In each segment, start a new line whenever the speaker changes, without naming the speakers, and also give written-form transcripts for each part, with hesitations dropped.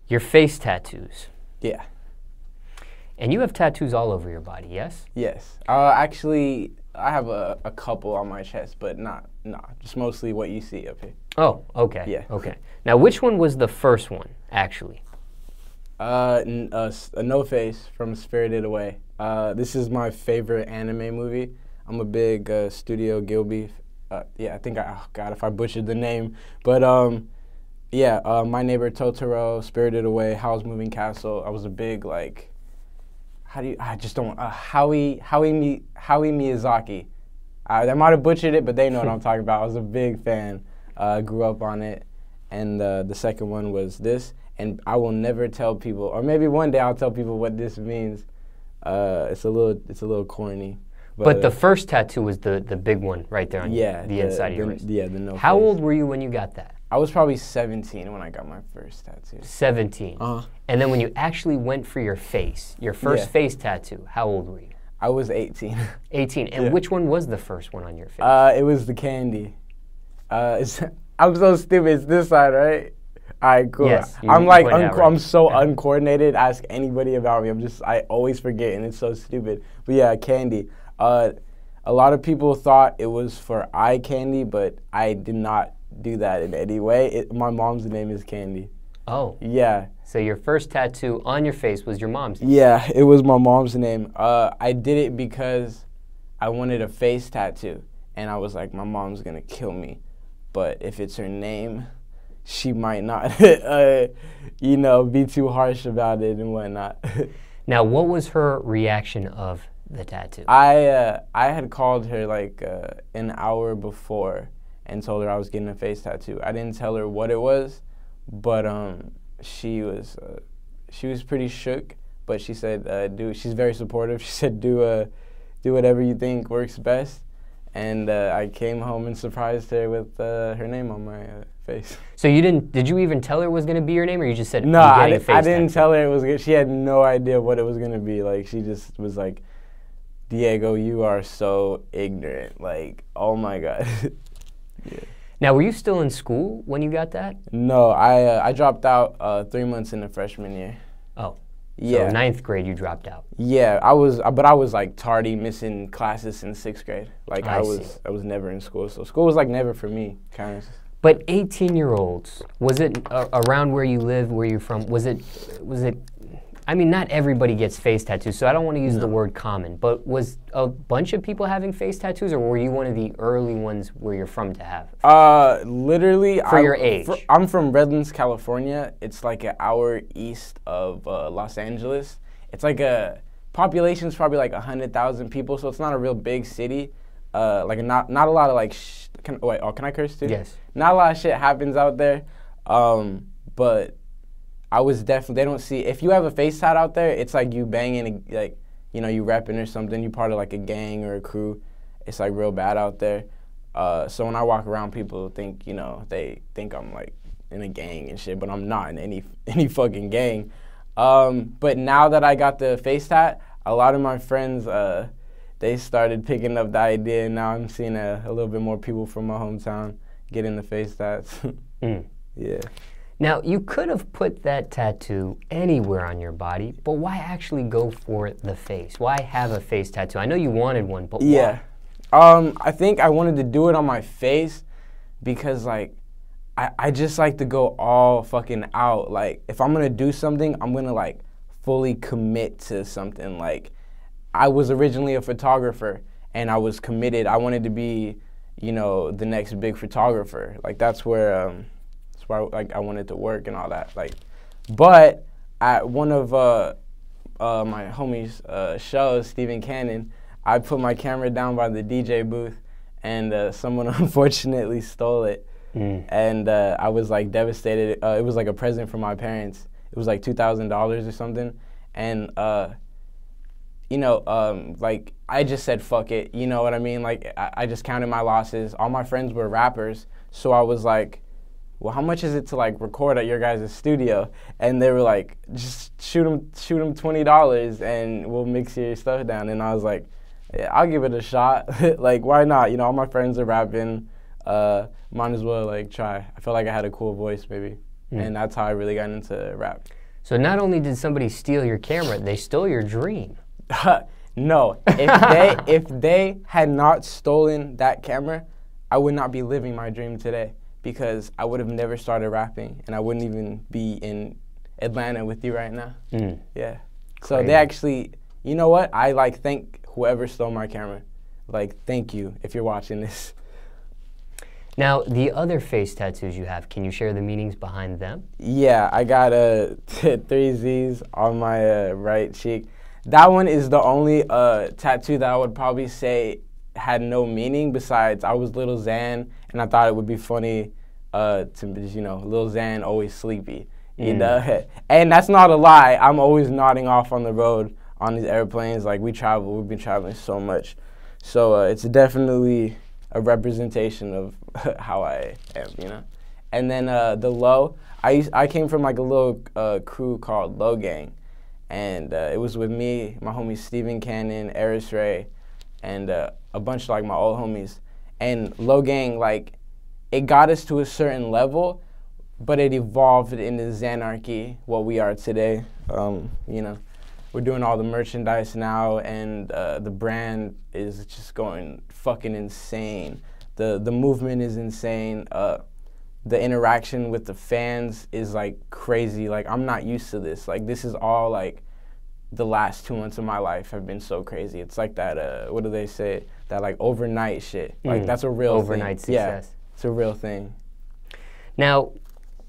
Your face tattoos.
Yeah.
And you have tattoos all over your body, yes?
Yes. Actually, I have a couple on my chest, but just mostly what you see up here.
Oh, okay.
Yeah.
Okay. Now, which one was the first one, actually?
A No Face from Spirited Away. This is my favorite anime movie. I'm a big Studio Ghibli. Yeah, I think oh God, if I butchered the name, but yeah, My Neighbor Totoro, Spirited Away, Howl's Moving Castle. I was a big like, Howie Miyazaki. I might have butchered it, but they know what I'm talking about. I was a big fan. Grew up on it, and the second one was this. And I will never tell people, or maybe one day I'll tell people what this means. It's a little corny.
But the first tattoo was the big one right there on the inside of your wrist.
Yeah, the no
How
face.
old were you when you got that?
I was probably 17 when I got my first tattoo.
17. And then when you actually went for your face, your first face tattoo, how old were you?
I was 18.
18. And which one was the first one on your face?
It was the candy. I'm so stupid. It's this side, right? All right, cool.
Yes,
I'm so uncoordinated. Ask anybody about me. I always forget, and it's so stupid. But yeah, candy. A lot of people thought it was for eye candy, but I did not do that in any way. My mom's name is Candy.
Oh.
Yeah.
So your first tattoo on your face was your mom's name?
Yeah, it was my mom's name. I did it because I wanted a face tattoo, and I was like, my mom's gonna kill me, but if it's her name, she might not, be too harsh about it and whatnot.
Now, what was her reaction of the tattoo?
I had called her like an hour before and told her I was getting a face tattoo. I didn't tell her what it was, but she was pretty shook. But she said, she's very supportive. She said, do whatever you think works best. And I came home and surprised her with her name on my face.
So did you even tell her it was going to be your name, or you just said,
no, I didn't tell her it was good. She had no idea what it was going to be. Like, she just was like, Diego, you are so ignorant. Like, oh my God. Yeah.
Now, were you still in school when you got that?
No, I dropped out 3 months in the freshman year.
Oh.
Yeah.
So ninth grade, you dropped out.
Yeah, I was like tardy, missing classes in 6th grade. Like I was never in school, so school was like never for me, kind of.
But 18-year-olds, was it around where you live, where you're from? Was it? I mean, not everybody gets face tattoos, so I don't want to use the word common. But was a bunch of people having face tattoos, or were you one of the early ones where you're from to have?
Literally,
for your age.
I'm from Redlands, California. It's like an hour east of Los Angeles. It's like population's probably like 100,000 people, so it's not a real big city. Like not a lot of like. Can I curse too?
Yes.
Not a lot of shit happens out there, but. I was definitely, they don't see, if you have a face tat out there, it's like you banging, like, you repping or something, you part of like a gang or a crew. It's like real bad out there. So when I walk around, people think, they think I'm like in a gang and shit, but I'm not in any fucking gang. But now that I got the face tat, a lot of my friends, they started picking up the idea, and now I'm seeing a little bit more people from my hometown getting the face tats. Yeah.
Now, you could have put that tattoo anywhere on your body, but why actually go for the face? Why have a face tattoo? I know you wanted one, but
why? I think I wanted to do it on my face because, like, I just like to go all fucking out. Like, if I'm going to do something, I'm going to, like, fully commit to something. Like, I was originally a photographer, and I was committed. I wanted to be, the next big photographer. Like, that's where I wanted to work and all that. Like, but at one of my homies' shows, Stephen Cannon, I put my camera down by the DJ booth, and someone unfortunately stole it. And I was like devastated. It was like a present from my parents. It was like $2,000 or something, and like I just said fuck it. You know what I mean? Like I just counted my losses. All my friends were rappers, so I was like, well, how much is it to like record at your guys' studio? And they were like, just shoot them $20 and we'll mix your stuff down. And I was like, yeah, I'll give it a shot. Like, why not? All my friends are rapping. Might as well like try. I felt like I had a cool voice, maybe. and that's how I really got into rap.
So not only did somebody steal your camera, they stole your dream.
No, if they had not stolen that camera, I would not be living my dream today, because I would have never started rapping, and I wouldn't even be in Atlanta with you right now. Yeah. So
Crazy.
they actually, you know what? I like thank whoever stole my camera. Like, thank you if you're watching this.
Now, the other face tattoos you have, can you share the meanings behind them?
Yeah, I got 3 Z's on my right cheek. That one is the only tattoo that I would probably say had no meaning besides I was Lil Xan, and I thought it would be funny to, you know, Lil Xan always sleepy. You know? And that's not a lie. I'm always nodding off on the road on these airplanes. Like, we've been traveling so much. So it's definitely a representation of how I am, you know? And then the low, I came from like a little crew called Lil Gang. And it was with me, my homies Steven Cannon, Eris Ray, and a bunch of like my old homies. And Lil Gang, like, it got us to a certain level, but it evolved into Xanarchy, what we are today. You know, we're doing all the merchandise now, and the brand is just going fucking insane. The movement is insane. The interaction with the fans is like crazy. Like, I'm not used to this. Like, this is all like the last 2 months of my life have been so crazy. It's like that, what do they say? That like overnight shit. Like, that's a real
overnight
thing.
success.
Yeah, it's a real thing.
Now,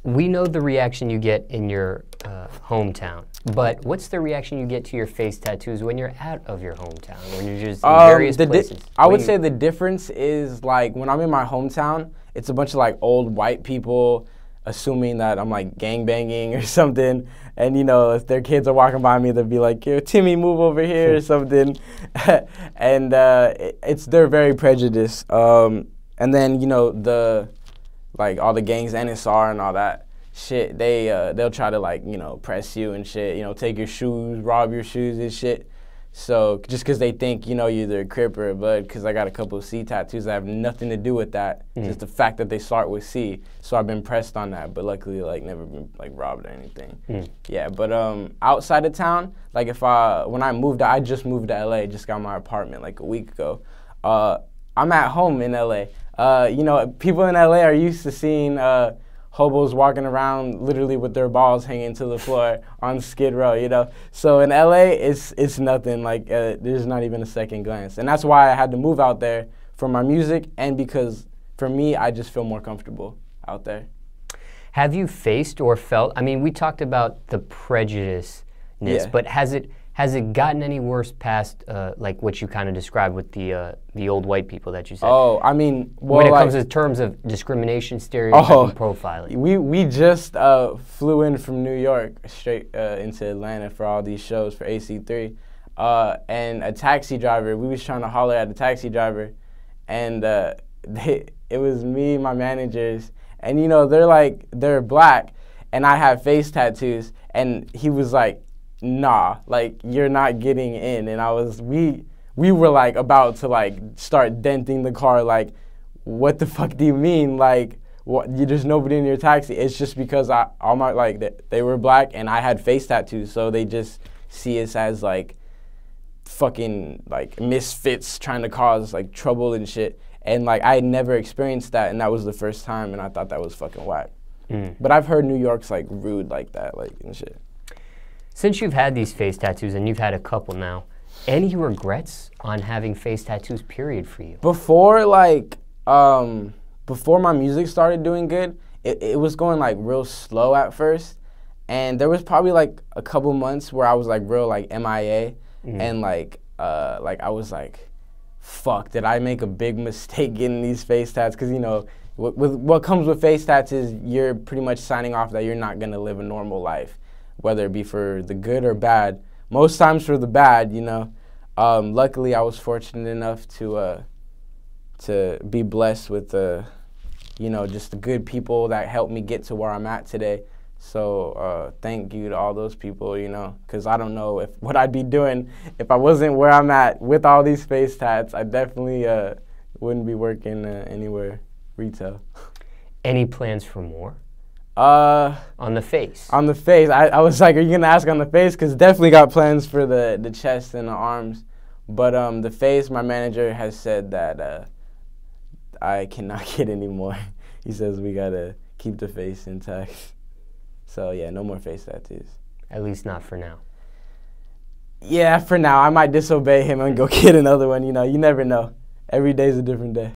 we know the reaction you get in your hometown, but what's the reaction you get to your face tattoos when you're out of your hometown, when you're just in various places?
I would say the difference is, like, when I'm in my hometown, it's a bunch of like old white people assuming that I'm like gangbanging or something, and you know, if their kids are walking by me, they'll be like, "Yo, Timmy, move over here," or something, and they're very prejudiced. And then, you know, like all the gangs, NSR and all that shit, they'll try to, like, you know, press you and shit, you know, take your shoes, rob your shoes and shit. So just because they think, you know, you're either a Crip or a Blood, because I got a couple of C tattoos that have nothing to do with that, just the fact that they start with C. So I've been pressed on that, but luckily, like, never been like robbed or anything. Yeah, but outside of town, like, when I just moved to LA, just got my apartment like a week ago. I'm at home in LA. You know, people in LA are used to seeing hobos walking around literally with their balls hanging to the floor on Skid Row, you know. So in LA, it's nothing. Like, there's not even a second glance. And that's why I had to move out there for my music, and because for me, I just feel more comfortable out there.
Have you faced or felt, I mean, we talked about the prejudice, but has it gotten any worse past like what you kind of described with the old white people that you said?
Oh, I mean, well,
when it comes to terms of discrimination, stereotyping, profiling.
We just flew in from New York straight into Atlanta for all these shows for AC3, and a taxi driver. We was trying to holler at a taxi driver, and it was me, my managers, and you know, they're black, and I have face tattoos, and he was like, "Nah, like, you're not getting in." And we were like about to like start denting the car, like, "What the fuck do you mean? Like, there's nobody in your taxi." It's just because they were black and I had face tattoos, so they just see us as like fucking like misfits trying to cause like trouble and shit. And like, I had never experienced that, and that was the first time, and I thought that was fucking whack. But I've heard New York's like rude like that, like, and shit.
Since you've had these face tattoos, and you've had a couple now, any regrets on having face tattoos, period, for you?
Before, like, before my music started doing good, it was going like real slow at first. And there was probably like a couple months where I was like real like MIA. And like I was like, fuck, did I make a big mistake getting these face tats? Because, you know, what comes with face tats is you're pretty much signing off that you're not gonna live a normal life, whether it be for the good or bad. Most times for the bad, you know. Luckily, I was fortunate enough to be blessed with, you know, just the good people that helped me get to where I'm at today. So thank you to all those people, you know, because I don't know what I'd be doing if I wasn't where I'm at with all these face tats. I definitely wouldn't be working anywhere retail.
Any plans for more? On the face.
On the face. I was like, are you gonna ask on the face? Because definitely got plans for the chest and the arms, but the face, my manager has said that I cannot get any more. He says we gotta keep the face intact. So yeah, no more face tattoos.
At least not for now.
Yeah, for now. I might disobey him and go get another one. You know, you never know. Every day's a different day.